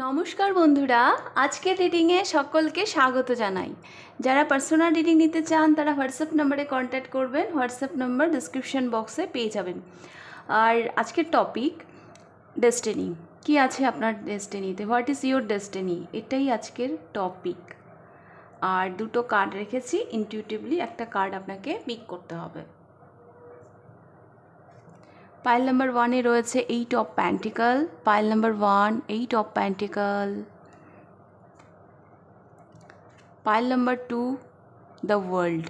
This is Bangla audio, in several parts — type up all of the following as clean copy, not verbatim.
নমস্কার বন্ধুরা, আজকের রিডিংয়ে সকলকে স্বাগত জানাই। যারা পার্সোনাল রিডিং নিতে চান তারা হোয়াটসঅ্যাপ নম্বরে কন্ট্যাক্ট করবেন। হোয়াটসঅ্যাপ নম্বর ডিসক্রিপশন বক্সে পেয়ে যাবেন। আর আজকের টপিক ডেস্টিনি। কি আছে আপনার ডেস্টিনিতে? হোয়াট ইজ ইউর ডেস্টিনি, এটাই আজকের টপিক। আর দুটো কার্ড রেখেছি, ইনটিউটিভলি একটা কার্ড আপনাকে পিক করতে হবে। পাইল নাম্বার 1-এ রয়েছে 8 of pentacle. Pile number 1, 8 of pentacle. Pile number 2, the world.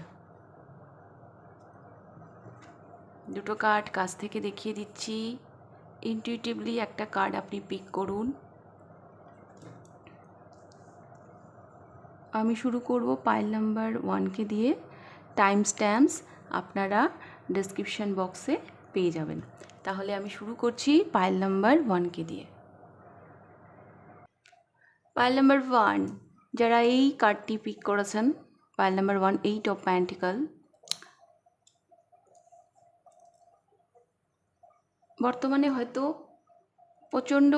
দুটো কার্ড কাছ থেকে দেখিয়ে দিচ্ছি। ইনটিউটিভলি একটা কার্ড আপনি পিক করুন। আমি শুরু করব পাইল নাম্বার 1কে দিয়ে। টাইম স্ট্যাম্পস আপনারা ডেসক্রিপশন বক্সে পেয়ে যাবেন। তাহলে আমি শুরু করছি পাইল নাম্বার 1কে দিয়ে। পাইল নাম্বার 1, যারা এই কার্ডটি পিক করেছেন, পাইল নাম্বার 1, 8 অফ প্যান্টিকল। বর্তমানে হয়তো প্রচণ্ড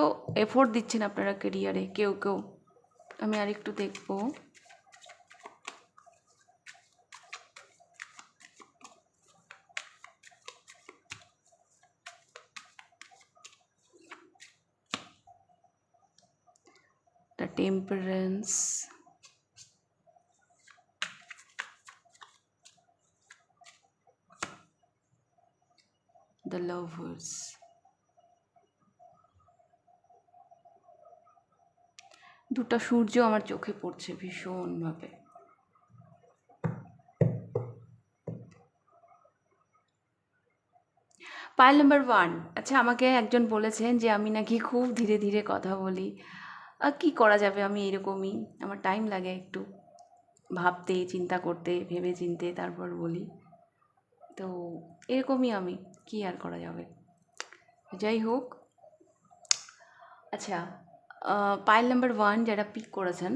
এফোর্ট দিচ্ছেন আপনারা কেরিয়ারে, কেউ কেউ। আমি আরেকটু দেখব। The Temperance, the Lovers। দুটো সূর্য আমার চোখে পড়ছে ভীষণভাবে। পাইল নাম্বার 1, আচ্ছা, আমাকে একজন বলেছেন যে আমি নাকি খুব ধীরে ধীরে কথা বলি। কি করা যাবে, আমি এরকমই, আমার টাইম লাগে একটু ভাবতে, চিন্তা করতে, ভেবে চিনতে তারপর বলি। তো এরকমই আমি, কি আর করা যাবে। যাই হোক, আচ্ছা, পাইল নাম্বার 1 যারা পিক করেছেন,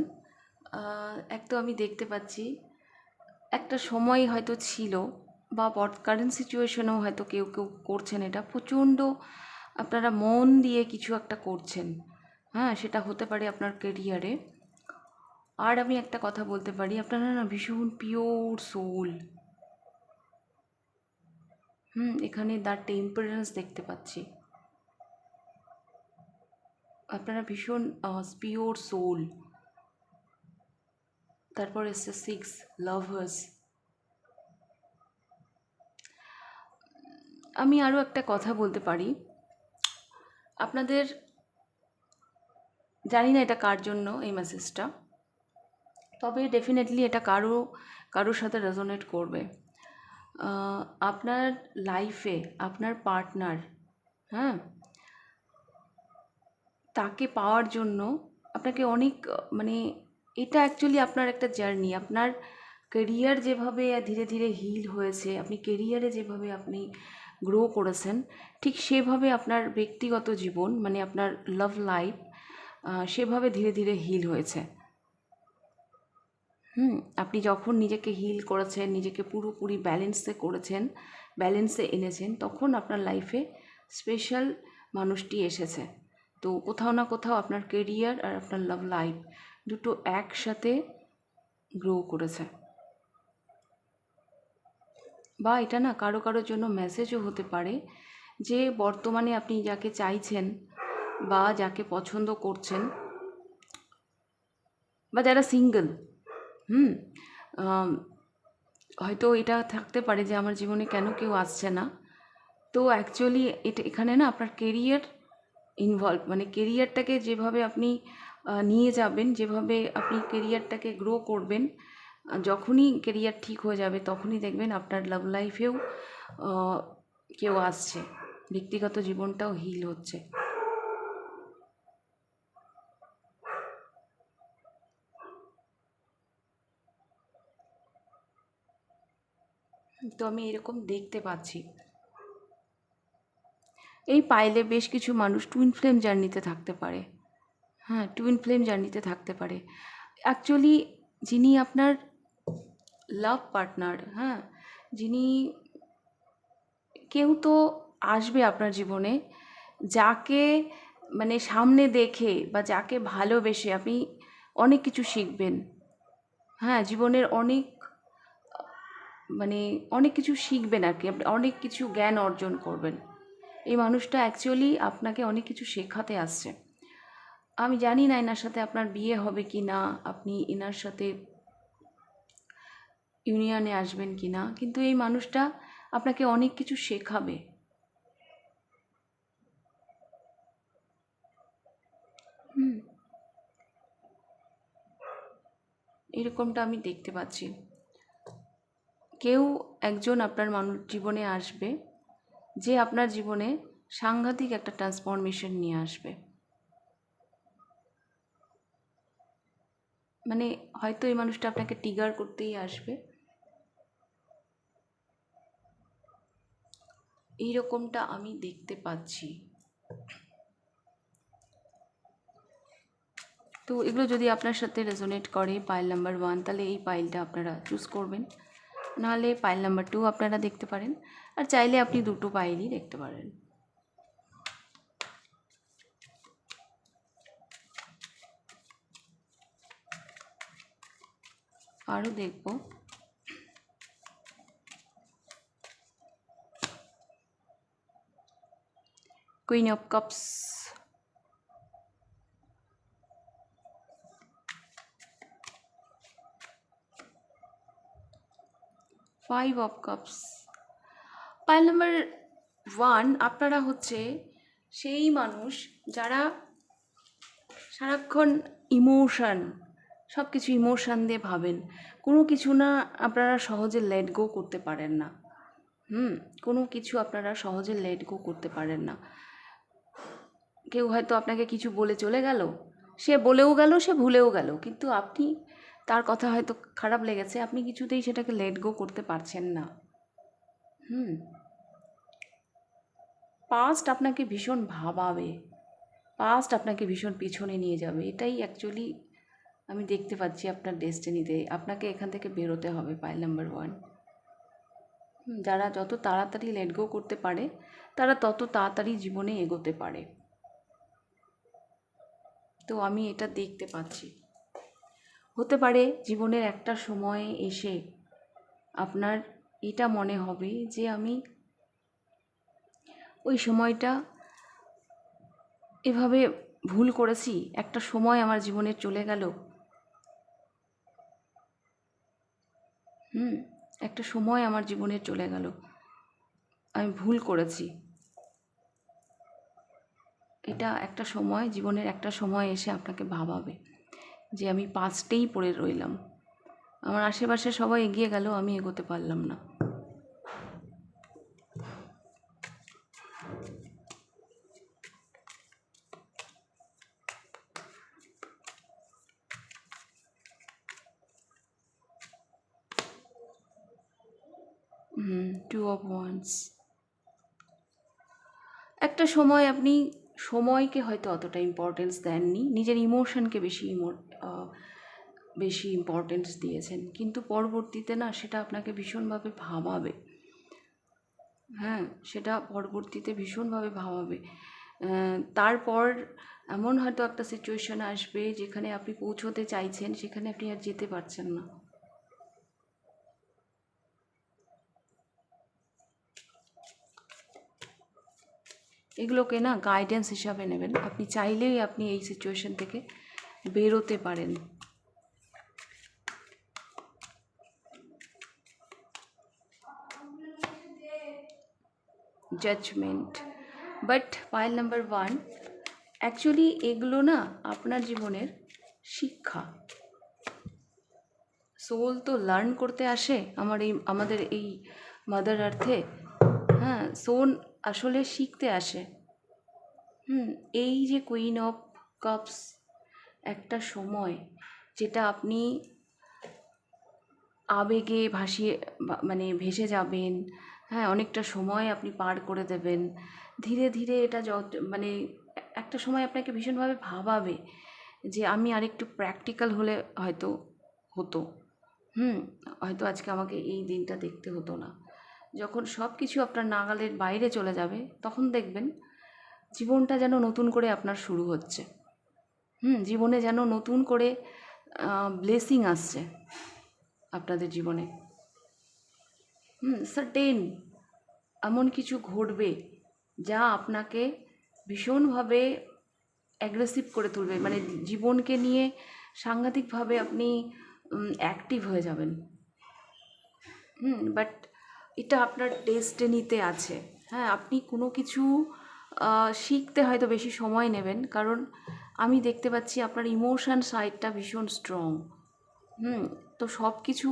এক তো আমি দেখতে পাচ্ছি একটা সময় হয়তো ছিল, বা কারেন্ট সিচুয়েশনেও হয়তো কেউ কেউ করছেন এটা, প্রচণ্ড আপনারা মন দিয়ে কিছু একটা করছেন। হ্যাঁ, সেটা হতে পারে আপনার কেরিয়ারে। আর আমি একটা কথা বলতে পারি, আপনারা না ভীষণ পিওর সোল। এখানে দ্য টেম্পারেন্স দেখতে পাচ্ছি। আপনারা ভীষণ পিওর সোল। তারপর এসছে 6, লাভার্স। আমি আরও একটা কথা বলতে পারি, আপনাদের, জানি না এটা কার জন্য এই মেসেজটা, তবে ডেফিনেটলি এটা কারোর সাথে রেজোনেট করবে। আপনার লাইফে আপনার পার্টনার, হ্যাঁ, তাকে পাওয়ার জন্য আপনাকে অনেক, মানে এটা অ্যাকচুয়ালি আপনার একটা জার্নি। আপনার কেরিয়ার যেভাবে ধীরে ধীরে হিল হয়েছে, আপনি কেরিয়ারে যেভাবে আপনি গ্রো করেছেন, ঠিক সেভাবে আপনার ব্যক্তিগত জীবন, মানে আপনার লাভ লাইফ, সেভাবে ধীরে ধীরে হিল হয়েছে। আপনি যখন নিজেকে হিল করেছেন, নিজেকে পুরোপুরি ব্যালেন্সে এনেছেন, তখন আপনার লাইফে স্পেশাল মানুষটি এসেছে। তো কোথাও না কোথাও আপনার কেরিয়ার আর আপনার লাভ লাইফ দুটো একসাথে গ্রো করেছে। বা এটা না কারোর জন্য মেসেজও হতে পারে যে বর্তমানে আপনি যাকে চাইছেন বা যাকে পছন্দ করছেন, বা যারা সিঙ্গেল, হয়তো এটা থাকতে পারে যে আমার জীবনে কেন কেউ আসছে না। তো অ্যাকচুয়ালি এখানে না আপনার কেরিয়ার ইনভলভ, মানে কেরিয়ারটাকে যেভাবে আপনি নিয়ে যাবেন, যেভাবে আপনি কেরিয়ারটাকে গ্রো করবেন, যখনই কেরিয়ার ঠিক হয়ে যাবে তখনই দেখবেন আপনার লাভ লাইফেও কেউ আসছে, ব্যক্তিগত জীবনটাও হিল হচ্ছে। তো আমি এরকম দেখতে পাচ্ছি। এই পাইলে বেশ কিছু মানুষ টুইন ফ্লেম জার্নিতে থাকতে পারে। হ্যাঁ, টুইন ফ্লেম জার্নিতে থাকতে পারে। অ্যাকচুয়ালি যিনি আপনার লাভ পার্টনার, হ্যাঁ, যিনি, কেউ তো আসবে আপনার জীবনে, যাকে মানে সামনে দেখে বা যাকে ভালোবেসে আপনি অনেক কিছু শিখবেন। হ্যাঁ, জীবনের অনেক মানে অনেক কিছু শিখবেন আর কি, আপনি অনেক কিছু জ্ঞান অর্জন করবেন। এই মানুষটা অ্যাকচুয়ালি আপনাকে অনেক কিছু শেখাতে আসছে। আমি জানি না এনার সাথে আপনার বিয়ে হবে কি না, আপনি এনার সাথে ইউনিয়নে আসবেন কি না, কিন্তু এই মানুষটা আপনাকে অনেক কিছু শেখাবে। হুম, এরকমটা আমি দেখতে পাচ্ছি। কেউ একজন আপনার জীবনে আসবে, যে আপনার জীবনে সাংঘাতিক একটা ট্রান্সফরমেশন নিয়ে আসবে। মানে হয়তো এই মানুষটা আপনাকে ট্রিগার করতেই আসবে, এইরকমটা আমি দেখতে পাচ্ছি। তো এগুলো যদি আপনার সাথে রেজোনেট করে, পাইল নাম্বার 1, তাহলে এই পাইলটা আপনারা চুজ করবেন। নাহলে পাইল নাম্বার 2 আপনারা দেখতে পারেন, আর চাইলে আপনি দুটো পাইলই দেখতে পারেন। আরও দেখব। Queen of cups, 5 of cups. Pile number 1 আপনারা হচ্ছে সেই মানুষ যারা সারাক্ষণ ইমোশন, সব কিছু ইমোশান দিয়ে ভাবেন। কোনো কিছু না আপনারা সহজে লেট গো করতে পারেন না। কোনো কিছু আপনারা সহজে লেট গো করতে পারেন না। কেউ হয়তো আপনাকে কিছু বলে চলে গেল, সে বলেও গেল, সে ভুলেও গেল, কিন্তু আপনি তার কথা হয়তো খারাপ লেগেছে, আপনি কিছুতেই সেটাকে লেট গো করতে পারছেন না। পাস্ট আপনাকে ভীষণ ভাবাবে, পাস্ট আপনাকে ভীষণ পিছনে নিয়ে যাবে। এটাই অ্যাকচুয়ালি আমি দেখতে পাচ্ছি আপনার ডেস্টিনিতে। আপনাকে এখান থেকে বেরোতে হবে, পাইল নাম্বার 1। যারা যত তাড়াতাড়ি লেট গো করতে পারে, তারা তত তাড়াতাড়ি জীবনে এগোতে পারে। তো আমি এটা দেখতে পাচ্ছি। হতে পারে জীবনের একটা সময়ে এসে আপনার এটা মনে হবে যে আমি ওই সময়টা এভাবে ভুল করেছি, একটা সময় আমার জীবনে চলে গেল, একটা সময় আমার জীবনে চলে গেল, আমি ভুল করেছি। এটা একটা সময়, জীবনের একটা সময় এসে আপনাকে ভাবাবে যে আমি পাস্টেই পড়ে রইলাম, আমার আশেপাশে সবাই এগিয়ে গেল, আমি এগোতে পারলাম না। Two of wands. একটা সময় আপনি সময়কে হয়তো অতটা ইম্পর্টেন্স দেননি, নিজের ইমোশনকে বেশি ইম্পর্টেন্স দিয়েছেন, কিন্তু পরবর্তীতে না সেটা আপনাকে ভীষণভাবে ভাবাবে। হ্যাঁ, সেটা পরবর্তীতে ভীষণভাবে ভাবাবে। তারপর এমন হয়তো একটা সিচুয়েশন আসবে যেখানে আপনি পৌঁছতে চাইছেন, সেখানে আপনি আর যেতে পারছেন না। এগুলোকে না গাইডেন্স হিসাবে নেবেন, আপনি চাইলেই আপনি এই সিচুয়েশন থেকে বেরোতে পারেন। Judgement. But pile number 1, actually এগুলো না আপনার জীবনের শিক্ষা। সোল তো লার্ন করতে আসে আমাদের এই মাদার আর্থে। হ্যাঁ, সোল আসলে শিখতে আসে। এই যে কুইন অফ কাপস, একটা সময় যেটা আপনি আবেগে মানে ভেসে যাবেন। হ্যাঁ, অনেকটা সময় আপনি পার করে দেবেন ধীরে ধীরে। এটা মানে একটা সময় আপনাকে ভীষণভাবে ভাবাবে যে আমি আরেকটু প্র্যাকটিক্যাল হলে হয়তো হতো। হয়তো আজকে আমাকে এই দিনটা দেখতে হতো না। যখন সব কিছু আপনার নাগালের বাইরে চলে যাবে, তখন দেখবেন জীবনটা যেন নতুন করে আপনার শুরু হচ্ছে। জীবনে যেন নতুন করে ব্লেসিং আসছে আপনাদের জীবনে। সার্টেন এমন কিছু ঘটবে যা আপনাকে ভীষণভাবে অ্যাগ্রেসিভ করে তুলবে, মানে জীবনকে নিয়ে সাংঘাতিকভাবে আপনি অ্যাক্টিভ হয়ে যাবেন। বাট এটা আপনার ডেস্টিনিতে আছে। হ্যাঁ, আপনি কোনো কিছু শিখতে হয়তো বেশি সময় নেবেন, কারণ আমি দেখতে পাচ্ছি আপনার ইমোশান সাইডটা ভীষণ স্ট্রং। তো সব কিছু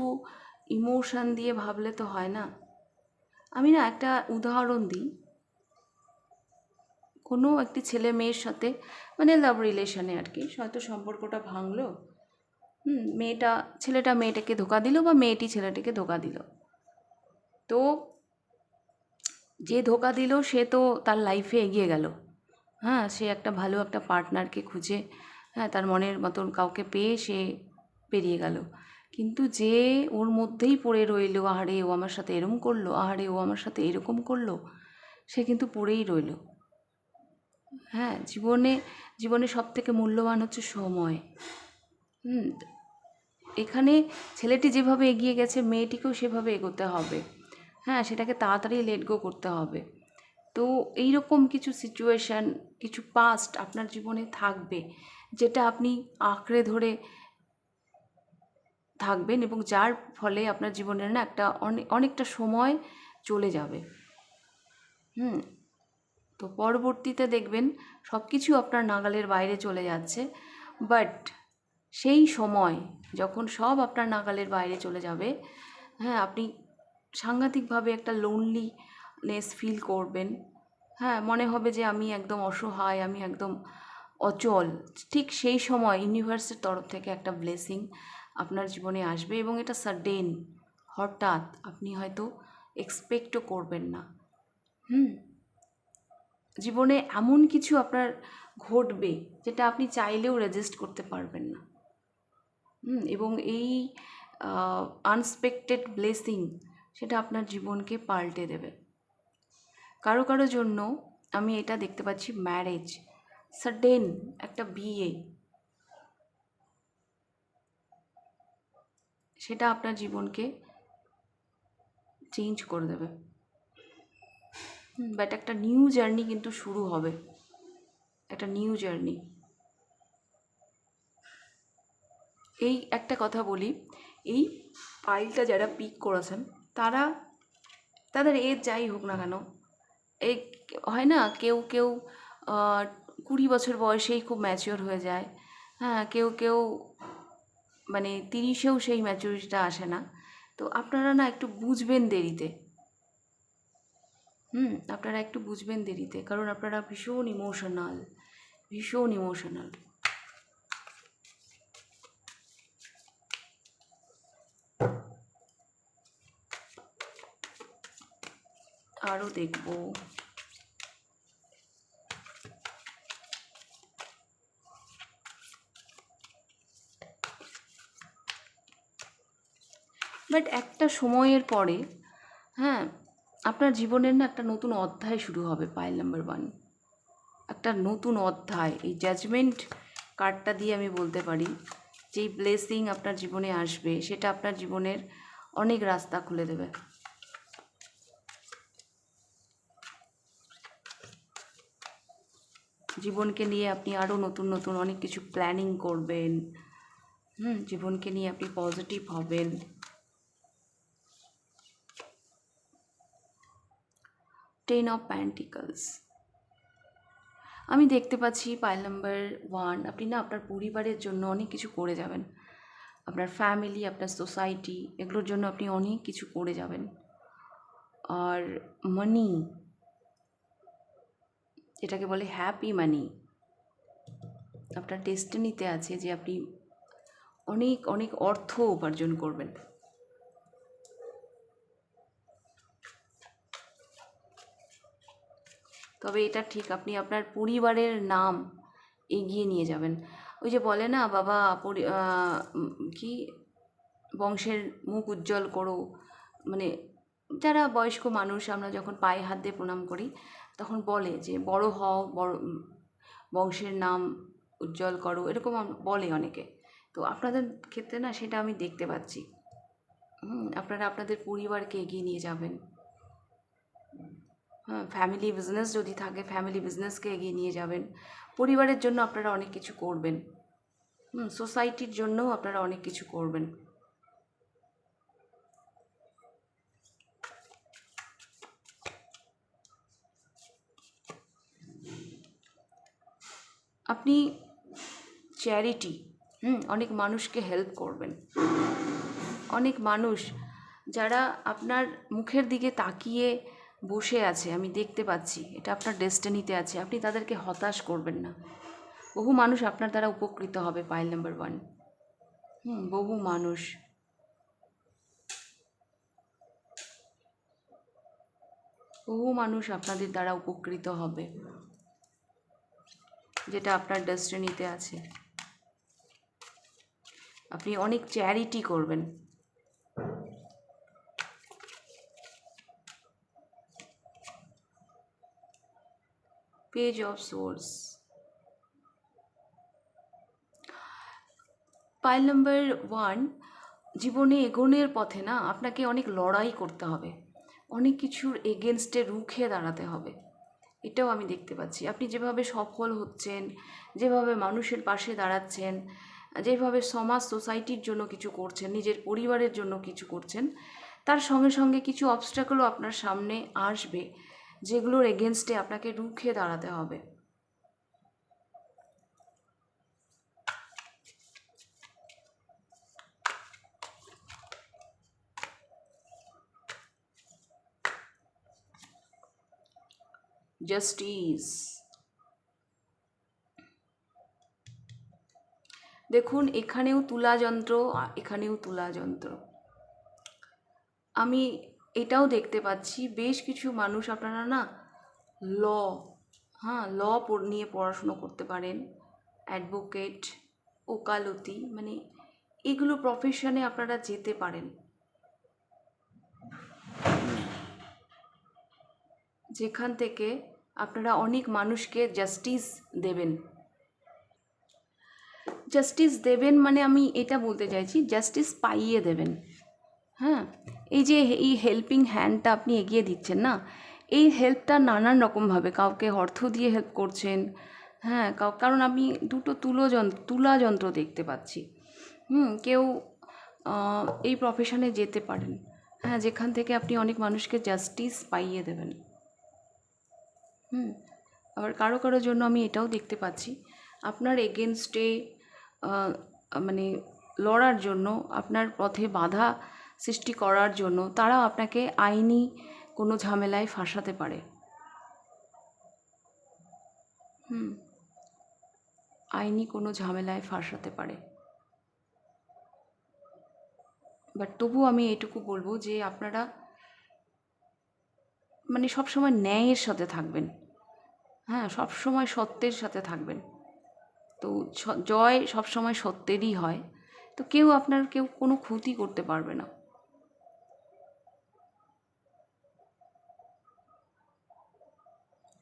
ইমোশান দিয়ে ভাবলে তো হয় না। আমি না একটা উদাহরণ দিই। কোনো একটি ছেলে মেয়ের সাথে মানে লাভ রিলেশনে আর কি, হয়তো সম্পর্কটা ভাঙলো। ছেলেটা মেয়েটাকে ধোকা দিল বা মেয়েটি ছেলেটাকে ধোকা দিল। তো যে ধোকা দিল সে তো তার লাইফে এগিয়ে গেল। হ্যাঁ, সে একটা ভালো একটা পার্টনারকে খুঁজে, হ্যাঁ, তার মনের মতন কাউকে পেয়ে সে পেরিয়ে গেল। কিন্তু যে ওর মধ্যেই পড়ে রইল, আহারে ও আমার সাথে এরকম করলো, আহারে ও আমার সাথে এরকম করলো, সে কিন্তু পড়েই রইল। হ্যাঁ, জীবনে সবথেকে মূল্যবান হচ্ছে সময়। এখানে ছেলেটি যেভাবে এগিয়ে গেছে মেয়েটিকেও সেভাবে এগোতে হবে। হ্যাঁ, সেটাকে তাড়াতাড়ি লেট গো করতে হবে। তো এইরকম কিছু সিচুয়েশান, কিছু পাস্ট আপনার জীবনে থাকবে, যেটা আপনি আঁকড়ে ধরে থাকবেন এবং যার ফলে আপনার জীবনের না একটা অনেকটা সময় চলে যাবে। তো পরবর্তীতে দেখবেন সব কিছু আপনার নাগালের বাইরে চলে যাচ্ছে, বাট সেই সময় যখন সব আপনার নাগালের বাইরে চলে যাবে, হ্যাঁ, আপনি সাংঘাতিকভাবে একটা লোনলিনেস ফিল করবেন। হ্যাঁ, মনে হবে যে আমি একদম অসহায়, আমি একদম অচল। ঠিক সেই সময় ইউনিভার্সের তরফ থেকে একটা ব্লেসিং আপনার জীবনে আসবে এবং এটা সাডেন, হঠাৎ, আপনি হয়তো এক্সপেক্টও করবেন না। জীবনে এমন কিছু আপনার ঘটবে যেটা আপনি চাইলেও রেজিস্ট করতে পারবেন না। এবং এই আনএক্সপেক্টেড ব্লেসিং সেটা আপনার জীবনকে পাল্টে দেবে। কারো কারো জন্য আমি এটা দেখতে পাচ্ছি, ম্যারেজ, সাডেন একটা বিয়ে, সেটা আপনার জীবনকে চেঞ্জ করে দেবে। বাট একটা নিউ জার্নি কিন্তু শুরু হবে, একটা নিউ জার্নি। এই একটা কথা বলি, এই ফাইলটা যারা পিক করেছেন তাদের এজ যাই হোক না কেন, এই হয় না, কেউ 20 বছর বয়সেই খুব ম্যাচিওর হয়ে যায়। হ্যাঁ, কেউ মানে 30-এও সেই ম্যাচুরিটিটা আসে না। তো আপনারা না একটু বুঝবেন দেরিতে। আপনারা একটু বুঝবেন দেরিতে, কারণ আপনারা ভীষণ ইমোশনাল, ভীষণ ইমোশনাল। আরও দেখব, বাট একটা সময়ের পরে, হ্যাঁ, আপনার জীবনের না একটা নতুন অধ্যায় শুরু হবে। পাইল নাম্বার 1, একটা নতুন অধ্যায়। এই জাজমেন্ট কার্ডটা দিয়ে আমি বলতে পারি, যেই ব্লেসিং আপনার জীবনে আসবে সেটা আপনার জীবনের অনেক রাস্তা খুলে দেবে। জীবনকে নিয়ে আপনি আরও নতুন নতুন অনেক কিছু প্ল্যানিং করবেন। জীবনকে নিয়ে আপনি পজিটিভ হবেন। টেন অফ প্যান্টিকলস আমি দেখতে পাচ্ছি। পাইল নাম্বার 1, আপনি না আপনার পরিবারের জন্য অনেক কিছু করে যাবেন। আপনার ফ্যামিলি, আপনার সোসাইটি, এগুলোর জন্য আপনি অনেক কিছু করে যাবেন। আর মানি, যেটাকে বলে হ্যাপি মানি, আপনার ডেস্টিনিতে আছে যে আপনি অনেক অনেক অর্থ উপার্জন করবেন। তবে এটা ঠিক, আপনি আপনার পরিবারের নাম এগিয়ে নিয়ে যাবেন। ওই যে বলে না, বাবা কি বংশের মুখ উজ্জ্বল করো, মানে যারা বয়স্ক মানুষ, আমরা যখন পায়ে হাত দিয়ে প্রণাম করি, তখন বলে যে বড় হও, বড় বংশের নাম উজ্জ্বল করো, এরকম বলে অনেকে। তো আপনাদের ক্ষেত্রে না সেটা আমি দেখতে পাচ্ছি। আপনারা আপনাদের পরিবারকে এগিয়ে নিয়ে যাবেন। হ্যাঁ, ফ্যামিলি বিজনেস যদি থাকে ফ্যামিলি বিজনেসকে এগিয়ে নিয়ে যাবেন। পরিবারের জন্য আপনারা অনেক কিছু করবেন। সোসাইটির জন্যও আপনারা অনেক কিছু করবেন। আপনি চ্যারিটি, অনেক মানুষকে হেল্প করবেন। অনেক মানুষ যারা আপনার মুখের দিকে তাকিয়ে বসে আছে, আমি দেখতে পাচ্ছি এটা আপনার ডেস্টিনিতে আছে, আপনি তাদেরকে হতাশ করবেন না। বহু মানুষ আপনার দ্বারা উপকৃত হবে। Pile number 1। বহু মানুষ, আপনাদের দ্বারা উপকৃত হবে, যেটা আপনার ডেস্টিনিতে আছে। আপনি অনেক চ্যারিটি করবেন। Page of swords. Pile number 1, জীবনে এগোনোর পথে না আপনাকে অনেক লড়াই করতে হবে, অনেক কিছুর এগেনস্টে রুখে দাঁড়াতে হবে। এটাও আমি দেখতে পাচ্ছি। আপনি যেভাবে সফল হচ্ছেন, যেভাবে মানুষের পাশে দাঁড়াচ্ছেন, যেভাবে সমাজ সোসাইটির জন্য কিছু করছেন, নিজের পরিবারের জন্য কিছু করছেন, তার সঙ্গে সঙ্গে কিছু অবস্ট্যাকলও আপনার সামনে আসবে, যেগুলোর এগেনস্টে আপনাকে রুখে দাঁড়াতে হবে। জাস্টিস। দেখুন, এখানেও তুলাযন্ত্র, এখানেও তুলাযন্ত্র। আমি এটাও দেখতে পাচ্ছি বেশ কিছু মানুষ আপনারা না ল ল নিয়ে পড়াশুনো করতে পারেন। অ্যাডভোকেট, ওকালতি, মানে এগুলো প্রফেশনে আপনারা যেতে পারেন, যেখান থেকে আপনারা অনেক মানুষকে জাস্টিস দেবেন। জাস্টিস দেবেন মানে আমি এটা বলতে চাইছি, জাস্টিস পাইয়ে দেবেন। হ্যাঁ, এই যে এই হেল্পিং হ্যান্ডটা আপনি এগিয়ে দিচ্ছেন না, এই হেল্পটা নানান রকমভাবে, কাউকে অর্থ দিয়ে হেল্প করছেন। হ্যাঁ, কারণ আমি দুটো তুলাযন্ত্র দেখতে পাচ্ছি। কেউ এই প্রফেশনে যেতে পারেন, হ্যাঁ, যেখান থেকে আপনি অনেক মানুষকে জাস্টিস পাইয়ে দেবেন। আবার কারো কারোর জন্য আমি এটাও দেখতে পাচ্ছি, আপনার এগেনস্টে মানে লড়ার জন্য, আপনার পথে বাধা সৃষ্টি করার জন্য তারাও আপনাকে আইনি কোনো ঝামেলায় ফাঁসাতে পারে। আইনি কোনো ঝামেলায় ফাঁসাতে পারে। বাট তবু আমি এটুকু বলবো যে আপনারা মানে সবসময় ন্যায়ের সাথে থাকবেন। হ্যাঁ, সবসময় সত্যের সাথে থাকবেন। তো জয় সবসময় সত্যেরই হয়। তো কেউ কোনো ক্ষতি করতে পারবে না।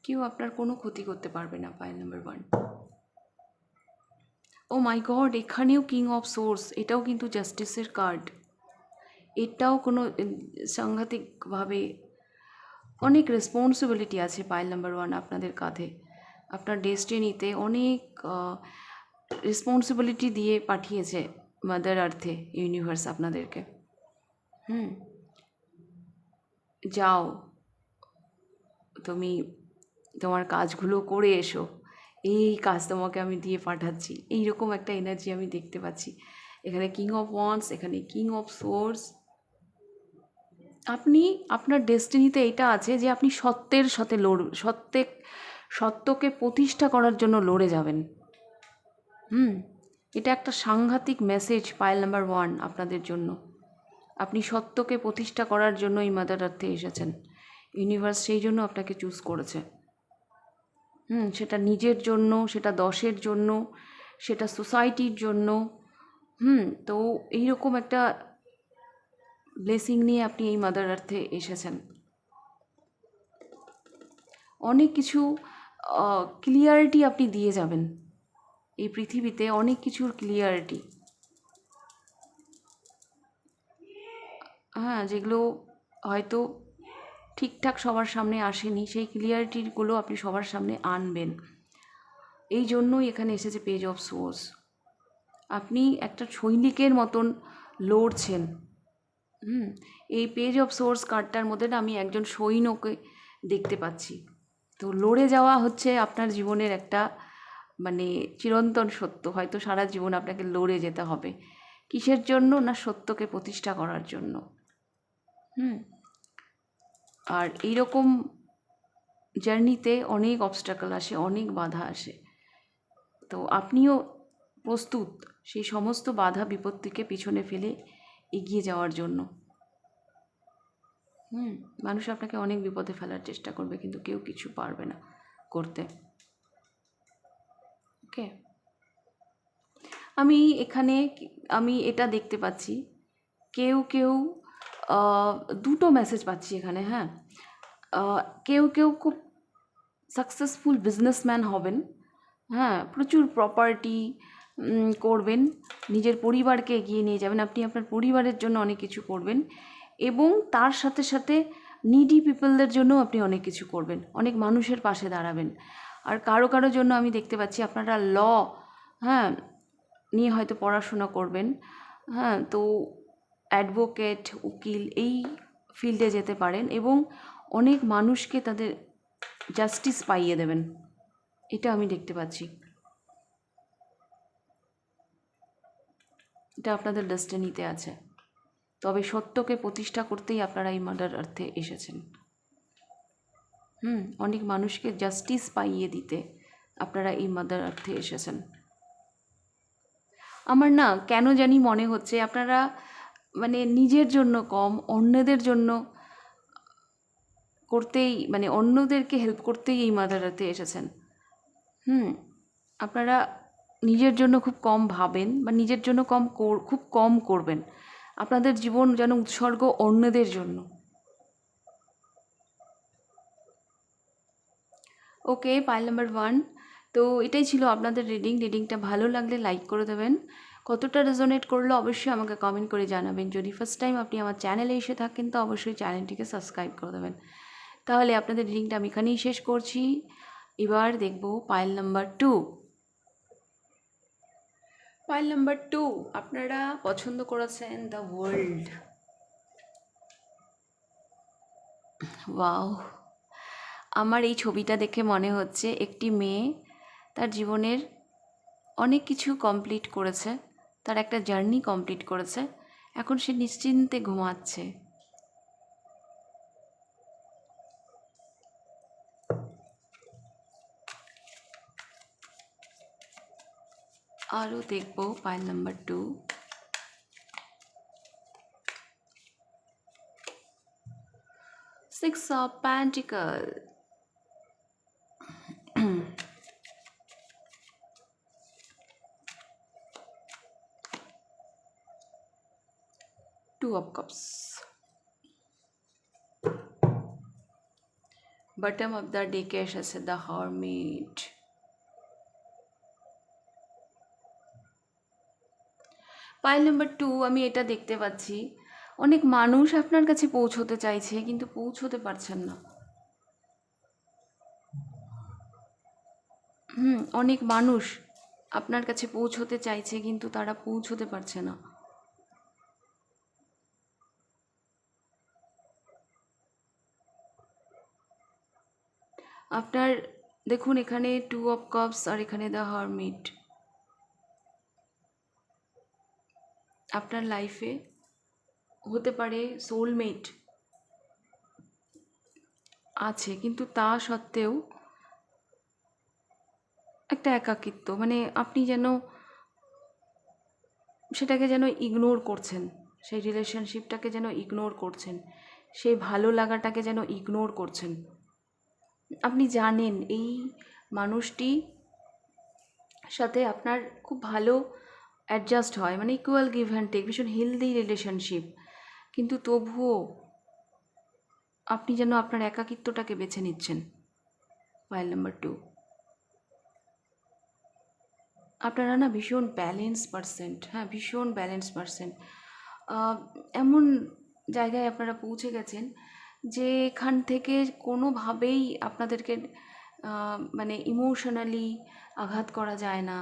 কেউ আপনার কোনো ক্ষতি করতে পারবে না। Pile number 1। Oh my god, এখানেও কিং অফ সোর্স, এটাও কিন্তু জাস্টিসের কার্ড। এটাও কোনো সাংঘাতিকভাবে অনেক রেসপন্সিবিলিটি আছে পাইল নাম্বার 1 আপনাদের কাঁধে। আপনার ডেস্টিনিতে অনেক রেসপন্সিবিলিটি দিয়ে পাঠিয়েছে মাদার আর্থে, ইউনিভার্স আপনাদেরকে। যাও, তুমি তোমার কাজগুলো করে এসো, এই কাজ তোমাকে আমি দিয়ে পাঠাচ্ছি, এইরকম একটা এনার্জি আমি দেখতে পাচ্ছি। এখানে কিং অফ ওয়ান্স, এখানে কিং অফ সোর্স। আপনি আপনার ডেস্টিনিতে এটা আছে যে আপনি সত্যের সাথে সত্যকে প্রতিষ্ঠা করার জন্য লড়ে যাবেন। এটা একটা সাংঘাতিক মেসেজ পাইল নাম্বার 1 আপনাদের জন্য। আপনি সত্যকে প্রতিষ্ঠা করার জন্যই মাদার আর্থে এসেছেন। ইউনিভার্স সেই জন্য আপনাকে চুজ করেছে। সেটা নিজের জন্য, সেটা দশের জন্য, সেটা সোসাইটির জন্য। তো এইরকম একটা ব্লেসিং নিয়ে আপনি এই মাদার আর্থে এসেছেন। অনেক কিছু ক্লিয়ারিটি আপনি দিয়ে যাবেন এই পৃথিবীতে, অনেক কিছুর ক্লিয়ারিটি, হ্যাঁ, যেগুলো হয়তো ঠিকঠাক সবার সামনে আসেনি, সেই ক্লিয়ারিটিগুলো আপনি সবার সামনে আনবেন। এই জন্যই এখানে এসেছে পেজ অফ সোর্স। আপনি একটা সৈনিকের মতন লড়ছেন। এই পেজ অফ সোর্স কার্ডটার মধ্যে না আমি একজন সৈন্যকে দেখতে পাচ্ছি। তো লড়ে যাওয়া হচ্ছে আপনার জীবনের একটা মানে চিরন্তন সত্য, হয়তো সারা জীবন আপনাকে লড়ে যেতে হবে। কিসের জন্য? না সত্যকে প্রতিষ্ঠা করার জন্য। আর এইরকম জার্নিতে অনেক অবস্ট্যাকল আসে, অনেক বাধা আসে। তো আপনিও প্রস্তুত সেই সমস্ত বাধা বিপত্তিকে পিছনে ফেলে এগিয়ে যাওয়ার জন্য। মানুষ আপনাকে অনেক বিপদে ফেলার চেষ্টা করবে, কিন্তু কেউ কিছু পারবে না করতে। ওকে, আমি এটা দেখতে পাচ্ছি, কেউ দুটো মেসেজ পাচ্ছি এখানে। হ্যাঁ, কেউ খুব সাকসেসফুল বিজনেসম্যান হবেন। হ্যাঁ, প্রচুর প্রপার্টি করবেন, নিজের পরিবারকে এগিয়ে নিয়ে যাবেন, আপনি আপনার পরিবারের জন্য অনেক কিছু করবেন, এবং তার সাথে সাথে নিডি পিপলদের জন্য আপনি অনেক কিছু করবেন, অনেক মানুষের পাশে দাঁড়াবেন। আর কারো জন্য আমি দেখতে পাচ্ছি আপনারা হ্যাঁ নিয়ে হয়তো পড়াশোনা করবেন। হ্যাঁ, তো অ্যাডভোকেট, উকিল এই ফিল্ডে যেতে পারেন এবং অনেক মানুষকে তাদের জাস্টিস পাইয়ে দেবেন, এটা আমি দেখতে পাচ্ছি। এটা আপনাদের ডেস্টিনিতে আছে। তবে সত্যকে প্রতিষ্ঠা করতেই আপনারা এই মাদার আর্থে এসেছেন। অনেক মানুষকে জাস্টিস পাইয়ে দিতে আপনারা এই মাদার আর্থে এসেছেন। আমার না কেন জানি মনে হচ্ছে আপনারা মানে নিজের জন্য কম, অন্যদের জন্য করতেই, মানে অন্যদেরকে হেল্প করতেই এই মাদার আর্থে এসেছেন। আপনারা নিজের জন্য খুব কম ভাবেন বা নিজের জন্য খুব কম করবেন। আপনাদের জীবন যেন উৎসর্গ অন্যদের জন্য। ওকে, পাইল নাম্বার 1। তো এটাই ছিল আপনাদের রিডিংটা ভালো লাগলে লাইক করে দেবেন। কতটা রেজোনেট করলো অবশ্যই আমাকে কমেন্ট করে জানাবেন। যদি ফার্স্ট টাইম আপনি আমার চ্যানেলে এসে থাকেন তো অবশ্যই চ্যানেলটিকে সাবস্ক্রাইব করে দেবেন। তাহলে আপনাদের রিডিংটা আমি এখানেই শেষ করছি। এবার দেখব পাইল নাম্বার 2। পাইল নাম্বার 2 আপনারা পছন্দ করেছেন দ্য ওয়ার্ল্ড। ওয়াও, আমার এই ছবিটা দেখে মনে হচ্ছে একটি মেয়ে তার জীবনের অনেক কিছু কমপ্লিট করেছে, তার একটা জার্নি কমপ্লিট করেছে, এখন সে নিশ্চিন্তে ঘুমাচ্ছে। আরও দেখব pile number 2। Six of Pentacles, Two of Cups, bottom of the deck এসেছে দ্য হারমিট। পাইল নাম্বার 2 আমি এটা দেখতে পাচ্ছি, অনেক মানুষ আপনার কাছে পৌঁছতে চাইছে কিন্তু পৌঁছতে পারছেন না। অনেক মানুষ আপনার কাছে পৌঁছতে চাইছে কিন্তু তারা পৌঁছতে পারছে না। আপনার দেখুন এখানে 2 of Cups আর এখানে দ্য হারমিট। আপনার লাইফে হতে পারে সোলমেট আছে, কিন্তু তা সত্ত্বেও একটা একাকিত্ব, মানে আপনি যেন সেটাকে যেন ইগনোর করছেন, সেই রিলেশনশিপটাকে যেন ইগনোর করছেন, সেই ভালো লাগাটাকে যেন ইগনোর করছেন। আপনি জানেন এই মানুষটি সাথে আপনার খুব ভালো অ্যাডজাস্ট হয়, মানে ইকুয়াল গিভ অ্যান্ড টেক, ভীষণ হেলদি রিলেশনশিপ, কিন্তু তবুও আপনি যেন আপনার একাকিত্বটাকে বেছে নিচ্ছেন। পাইল নাম্বার 2, আপনারা না ভীষণ ব্যালেন্স পারসেন্ট, হ্যাঁ ভীষণ ব্যালেন্স পারসেন্ট। এমন জায়গায় আপনারা পৌঁছে গেছেন যে এখান থেকে কোনোভাবেই আপনাদেরকে মানে ইমোশনালি আঘাত করা যায় না।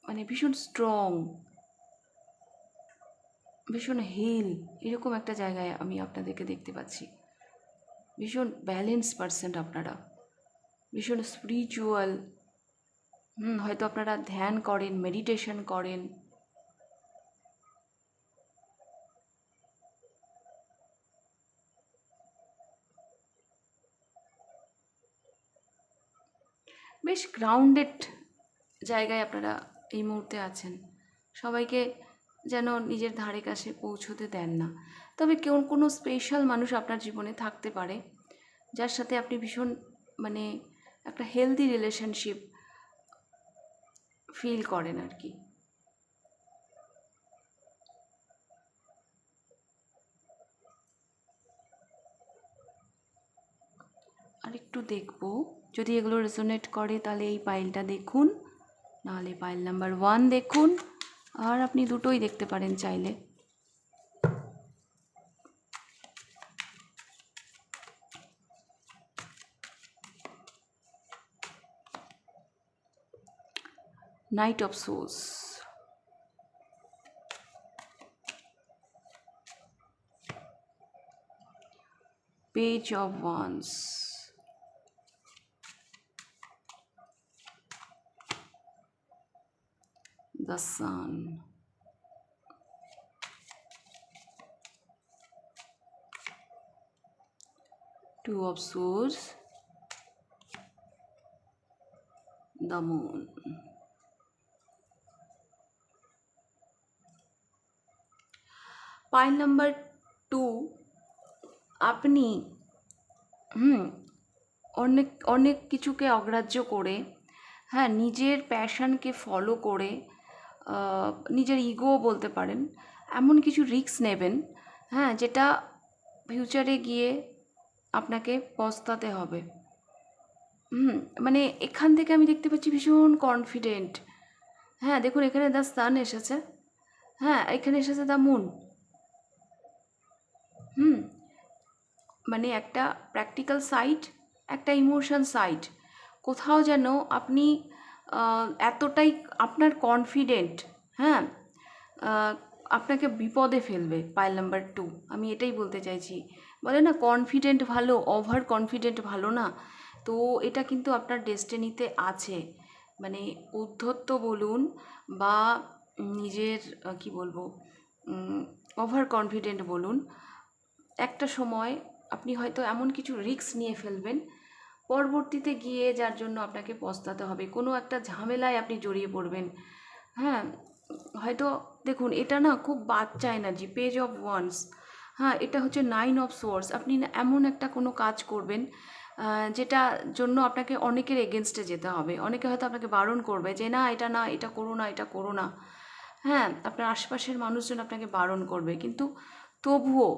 মানে ভীষণ স্ট্রং, ভীষণ হিল, এরকম একটা জায়গায় আমি আপনাদেরকে দেখতে পাচ্ছি। ভীষণ ব্যালেন্স পারসেন্ট আপনারা, ভীষণ স্পিরিচুয়াল। হয়তো আপনারা ধ্যান করেন, মেডিটেশন করেন। বেশ গ্রাউন্ডেড জায়গায় আপনারা এই মুহূর্তে আছেন। সবাইকে যেন নিজের ধারে কাছে পৌঁছতে দেন না। তবে কেউ কোনো স্পেশাল মানুষ আপনার জীবনে থাকতে পারে, যার সাথে আপনি ভীষণ মানে একটা হেলদি রিলেশনশিপ ফিল করেন আর কি। আর একটু দেখবো, যদি এগুলো রেজোনেট করে তাহলে এই পাইলটা দেখুন, নাহলে পাইল নাম্বার 1 দেখুন, আর আপনি দুটোই দেখতে পারেন চাইলে। Knight of Swords, Page of Wands, the Sun, Two of Swords, the Moon. Pile number 2, আপনি অনেক অনেক কিছুকে অগ্রাহ্য করে, হ্যাঁ নিজের প্যাশনকে ফলো করে, নিজের ইগো বলতে পারেন, এমন কিছু রিস্ক নেবেন, হ্যাঁ যেটা ফিউচারে গিয়ে আপনাকে পস্তাতে হবে। মানে এখান থেকে আমি দেখতে পাচ্ছি ভীষণ কনফিডেন্ট। হ্যাঁ দেখুন এখানে দ্য সান এসেছে, হ্যাঁ এখানে এসেছে দ্য মুন। মানে একটা প্র্যাকটিক্যাল সাইড, একটা ইমোশন সাইড। কোথাও যেন আপনি এতটাই আপনার কনফিডেন্ট, হ্যাঁ আপনাকে বিপদে ফেলবে। পাইল নাম্বার 2 আমি এটাই বলতে চাইছি। বলে না কনফিডেন্ট ভালো, ওভার কনফিডেন্ট ভালো না, তো এটা কিন্তু আপনার ডেস্টিনিতে আছে। মানে উদ্ধত্ত বলুন বা নিজের কি বলবো, ওভার কনফিডেন্ট বলুন, একটা সময় আপনি হয়তো এমন কিছু রিস্ক নিয়ে ফেলবেন পরবর্তীতে গিয়ে, যার জন্য আপনাকে পস্তাতে হবে। কোনো একটা ঝামেলায় আপনি জড়িয়ে পড়বেন, হ্যাঁ হয়তো দেখুন এটা না খুব বাচ্চা এনার্জি, পেজ অফ ওয়ান্স, হ্যাঁ এটা হচ্ছে 9 অফ সোর্স। আপনি না এমন একটা কোনো কাজ করবেন যেটা জন্য আপনাকে অনেকের এগেনস্টে যেতে হবে। অনেকে হয়তো আপনাকে বারণ করবে যে না, এটা করো না, এটা করো না, হ্যাঁ আপনার আশপাশের মানুষজন আপনাকে বারণ করবে, কিন্তু তবুও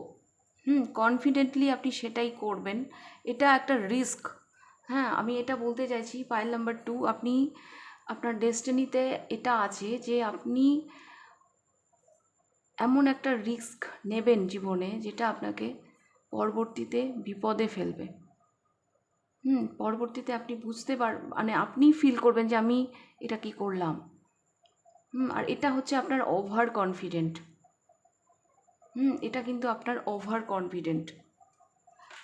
কনফিডেন্টলি আপনি সেটাই করবেন। এটা একটা রিস্ক, হ্যাঁ আমি এটা বলতে চাইছি। পাইল নাম্বার 2, আপনি আপনার ডেস্টিনিতে এটা আছে যে আপনি এমন একটা রিস্ক নেবেন জীবনে যেটা আপনাকে পরবর্তীতে বিপদে ফেলবে। পরবর্তীতে আপনি বুঝতে মানে আপনি ফিল করবেন যে আমি এটা কি করলাম। আর এটা হচ্ছে আপনার ওভার কনফিডেন্ট। এটা কিন্তু আপনার ওভার কনফিডেন্ট।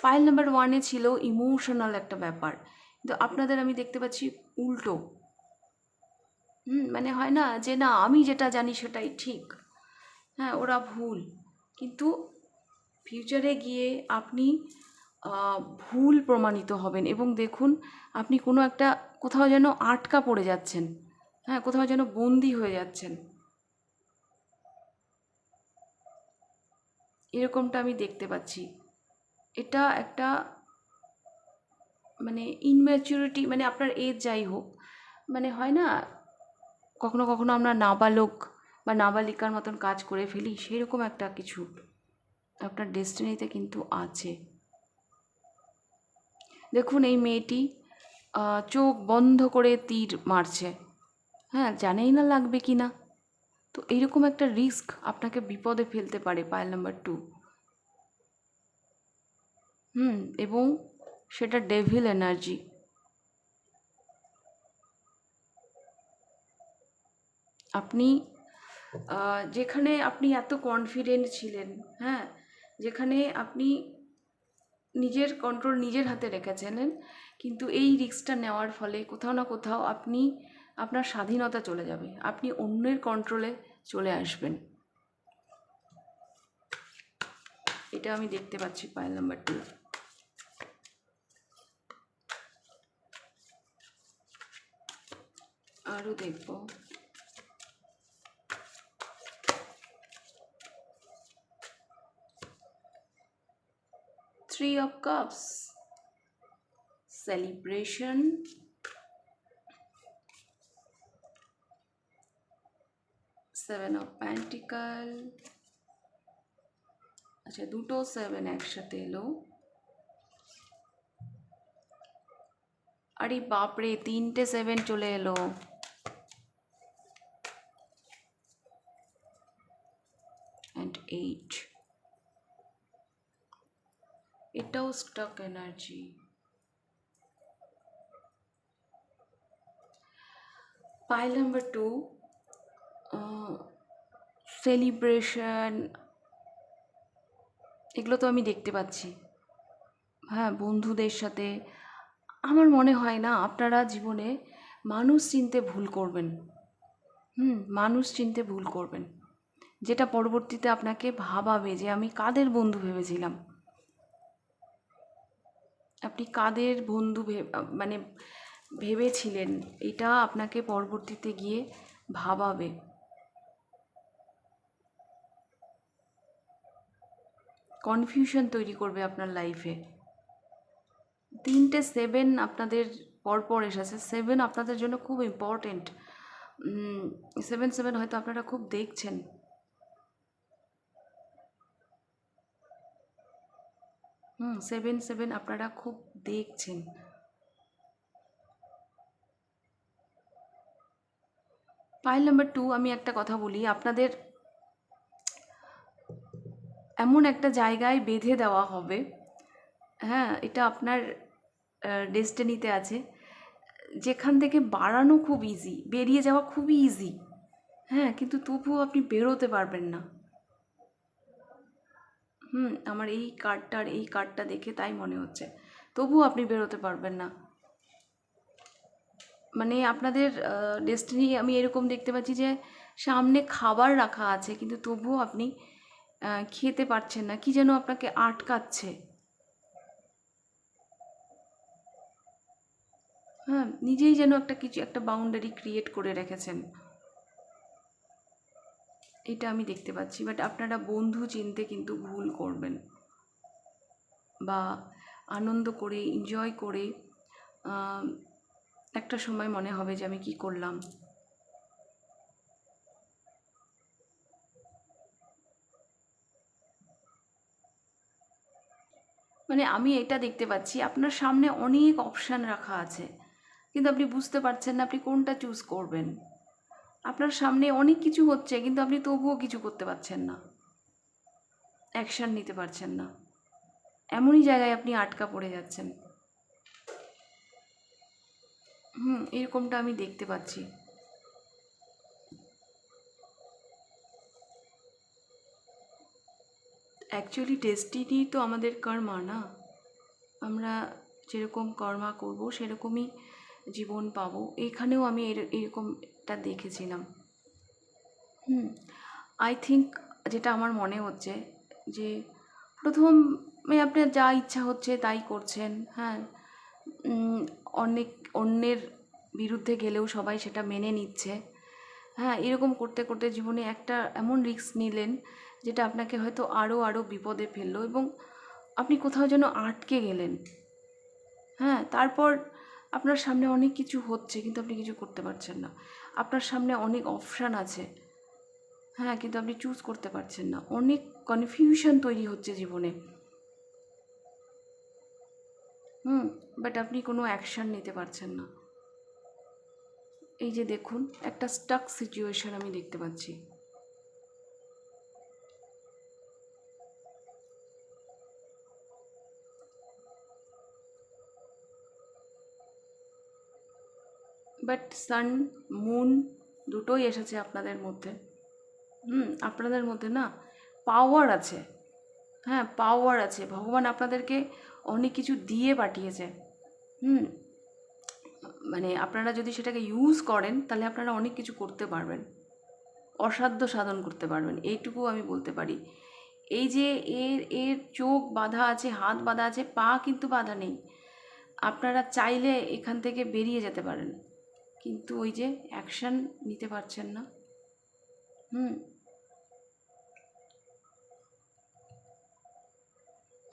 পাইল নাম্বার 1-এ ছিল ইমোশনাল একটা ব্যাপার, কিন্তু আপনাদের আমি দেখতে পাচ্ছি উল্টো। মানে হয় না যে না আমি যেটা জানি সেটাই ঠিক, হ্যাঁ ওরা ভুল, কিন্তু ফিউচারে গিয়ে আপনি ভুল প্রমাণিত হবেন। এবং দেখুন আপনি কোনো একটা কোথাও যেন আটকা পড়ে যাচ্ছেন, হ্যাঁ কোথাও যেন বন্দি হয়ে যাচ্ছেন, এরকমটা আমি দেখতে পাচ্ছি। এটা একটা মানে ইনম্যাচুরিটি, মানে আপনার এজ যাই হোক, মানে হয় না কখনো কখনো আমরা নাবালক বা নাবালিকার মতন কাজ করে ফেলি, সেরকম একটা কিছু আপনার ডেস্টিনিতে কিন্তু আছে। দেখুন এই মেয়েটি চোখ বন্ধ করে তীর মারছে, হ্যাঁ, জানেই না লাগবে কি না। তো এইরকম একটা রিস্ক আপনাকে বিপদে ফেলতে পারে পাইল নাম্বার 2। এবং সেটা ডেভিল এনার্জি। আপনি যেখানে আপনি এত কনফিডেন্ট ছিলেন, হ্যাঁ, যেখানে আপনি নিজের কন্ট্রোল নিজের হাতে রেখেছিলেন, কিন্তু এই রিস্কটা নেওয়ার ফলে কোথাও না কোথাও আপনার স্বাধীনতা চলে যাবে, আপনি অন্যের কন্ট্রোলে চলে আসবেন। এটা আমি দেখতে পাচ্ছি পাইল নাম্বার 2। আরও দেখব। Three of cups, celebration, seven of pentacle. আচ্ছা, দুটো 7 একসাথে এলো। আরে বাপরে, 3টে 7 চলে এলো। অ্যান্ড 8, এটাও stuck energy. Pile number 2, celebration, এগুলো তো আমি দেখতে পাচ্ছি। হ্যাঁ, বন্ধুদের সাথে। আমার মনে হয় না আপনারা জীবনে মানুষ চিনতে ভুল করবেন। মানুষ চিনতে ভুল করবেন, যেটা পরবর্তীতে আপনাকে ভাবাবে যে আমি কাদের বন্ধু ভেবেছিলাম। আপনি কাদের বন্ধু মানে ভেবেছিলেন, এটা আপনাকে পরবর্তীতে গিয়ে ভাবাবে। কনফিউশন তৈরি করবে আপনার লাইফে। 3টে 7 আপনাদের পরপর এসেছে। 7 আপনাদের জন্য খুব ইম্পর্টেন্ট। 7 হয়তো আপনারা খুব দেখছেন। 7 আপনারা খুব দেখছেন। পাইল নাম্বার 2, আমি একটা কথা বলি, আপনাদের এমন একটা জায়গায় বেঁধে দেওয়া হবে, হ্যাঁ, এটা আপনার ডেস্টিনিতে আছে, যেখান থেকে বাড়ানো খুব ইজি, বেরিয়ে যাওয়া খুবই ইজি, হ্যাঁ, কিন্তু তবুও আপনি বেরোতে পারবেন না। আমার এই কার্ডটা দেখে তাই মনে হচ্ছে, তবুও আপনি বেরোতে পারবেন না। মানে আপনাদের ডেস্টিনি আমি এরকম দেখতে পাচ্ছি যে সামনে খাবার রাখা আছে, কিন্তু তবুও আপনি খেতে পারছেন না, কি যেন আপনাকে আটকাচ্ছে। হ্যাঁ, নিজেই যেন একটা বাউন্ডারি ক্রিয়েট করে রেখেছেন, এটা আমি দেখতে পাচ্ছি। বাট আপনারা বন্ধু চিনতে কিন্তু ভুল করবেন, বা আনন্দ করে এনজয় করে একটা সময় মনে হবে যে আমি কি করলাম। মানে আমি এটা দেখতে পাচ্ছি, আপনার সামনে অনেক অপশান রাখা আছে, কিন্তু আপনি বুঝতে পারছেন না আপনি কোনটা চুজ করবেন। আপনার সামনে অনেক কিছু হচ্ছে, কিন্তু আপনি তবুও কিছু করতে পারছেন না, অ্যাকশান নিতে পারছেন না। এমনই জায়গায় আপনি আটকা পড়ে যাচ্ছেন। এরকমটা আমি দেখতে পাচ্ছি। অ্যাকচুয়ালি ডেস্টিনি তো আমাদের কর্মা না, আমরা যেরকম কর্মা করব সেরকমই জীবন পাবো। এখানেও আমি এরকমটা দেখেছিলাম। আই থিঙ্ক, যেটা আমার মনে হচ্ছে যে প্রথমে আপনার যা ইচ্ছা হচ্ছে তাই করছেন, হ্যাঁ, অনেক অন্যের বিরুদ্ধে গেলেও সবাই সেটা মেনে নিচ্ছে, হ্যাঁ, এরকম করতে করতে জীবনে একটা এমন রিস্ক নিলেন যেটা আপনাকে হয়তো আরও বিপদে ফেললো, এবং আপনি কোথাও যেন আটকে গেলেন। হ্যাঁ, তারপর আপনার সামনে অনেক কিছু হচ্ছে, কিন্তু আপনি কিছু করতে পারছেন না। আপনার সামনে অনেক অপশান আছে, হ্যাঁ, কিন্তু আপনি চুজ করতে পারছেন না। অনেক কনফিউশন তৈরি হচ্ছে জীবনে। বাট আপনি কোনো অ্যাকশান নিতে পারছেন না। এই যে দেখুন, একটা স্টাক সিচুয়েশন আমি দেখতে পাচ্ছি। বাট সান, মুন দুটোই এসেছে আপনাদের মধ্যে। আপনাদের মধ্যে না পাওয়ার আছে। হ্যাঁ, পাওয়ার আছে। ভগবান আপনাদেরকে অনেক কিছু দিয়ে পাঠিয়েছে। হুম মানে আপনারা যদি সেটাকে ইউজ করেন তাহলে আপনারা অনেক কিছু করতে পারবেন, অসাধ্য সাধন করতে পারবেন, এইটুকু আমি বলতে পারি। এই যে এর এর চোখ বাঁধা আছে, হাত বাঁধা আছে, পা কিন্তু বাঁধা নেই। আপনারা চাইলে এখান থেকে বেরিয়ে যেতে পারেন, কিন্তু ওই যে অ্যাকশান নিতে পারছেন না। হুম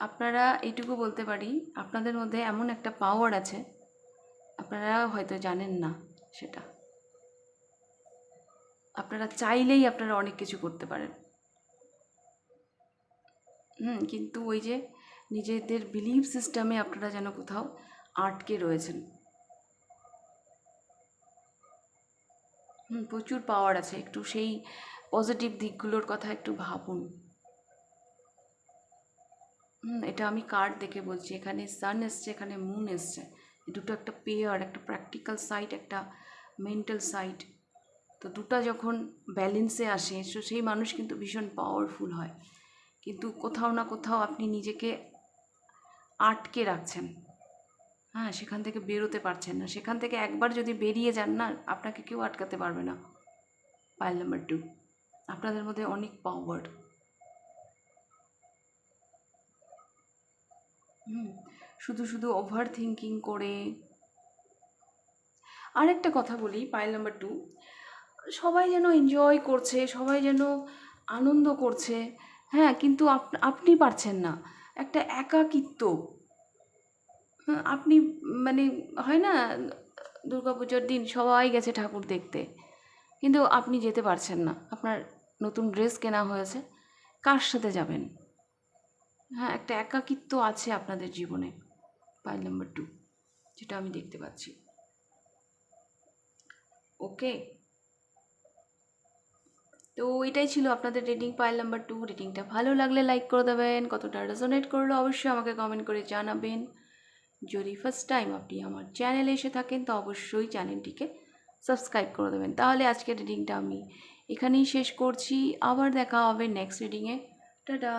আপনারা এইটুকু বলতে পারি, আপনাদের মধ্যে এমন একটা পাওয়ার আছে, আপনারা হয়তো জানেন না সেটা। আপনারা চাইলেই আপনারা অনেক কিছু করতে পারেন। কিন্তু ওই যে নিজেদের বিলিভ সিস্টেমে আপনারা যেন কোথাও আটকে রয়েছেন। প্রচুর পাওয়ার আছে, একটু সেই পজিটিভ দিকগুলোর কথা একটু ভাবুন। এটা আমি কার্ড দেখে বলছি। এখানে সান এসছে, এখানে মুন এসছে, দুটো একটা পেয়ার, একটা প্র্যাকটিক্যাল সাইড, একটা মেন্টাল সাইড। তো দুটো যখন ব্যালেন্সে আসে সেই মানুষ কিন্তু ভীষণ পাওয়ারফুল হয়। কিন্তু কোথাও না কোথাও আপনি নিজেকে আটকে রাখছেন। হ্যাঁ, সেখান থেকে বেরোতে পারছেন না। সেখান থেকে একবার যদি বেরিয়ে যান না, আপনাকে কেউ আটকাতে পারবে না। পাইল নাম্বার 2, আপনাদের মধ্যে অনেক পাওয়ার। শুধু শুধু ওভার থিঙ্কিং করে। আরেকটা কথা বলি, পাইল নাম্বার 2, সবাই যেন এনজয় করছে, সবাই যেন আনন্দ করছে, হ্যাঁ, কিন্তু আপনি পারছেন না। একটা একাকিত্ব। আপনি মানে হয় না, দুর্গাপুজোর দিন সবাই গেছে ঠাকুর দেখতে, কিন্তু আপনি যেতে পারছেন না। আপনার নতুন ড্রেস কেনা হয়েছে, কার সাথে যাবেন? হ্যাঁ, একটা একাকিত্ব আছে আপনাদের জীবনে, পাইল নাম্বার 2, যেটা আমি দেখতে পাচ্ছি। ওকে, তো এটাই ছিল আপনাদের রিডিং, পাইল নাম্বার 2। রিডিংটা ভালো লাগলে লাইক করে দেবেন, কতটা রেজোনেট করলো অবশ্যই আমাকে কমেন্ট করে জানাবেন। যদি ফার্স্ট টাইম আপনি আমার চ্যানেলে এসে থাকেন তো অবশ্যই চ্যানেলটিকে সাবস্ক্রাইব করে দেবেন। তাহলে আজকের রিডিংটা আমি এখানেই শেষ করছি। আবার দেখা হবে নেক্সট রিডিংয়ে। টাটা।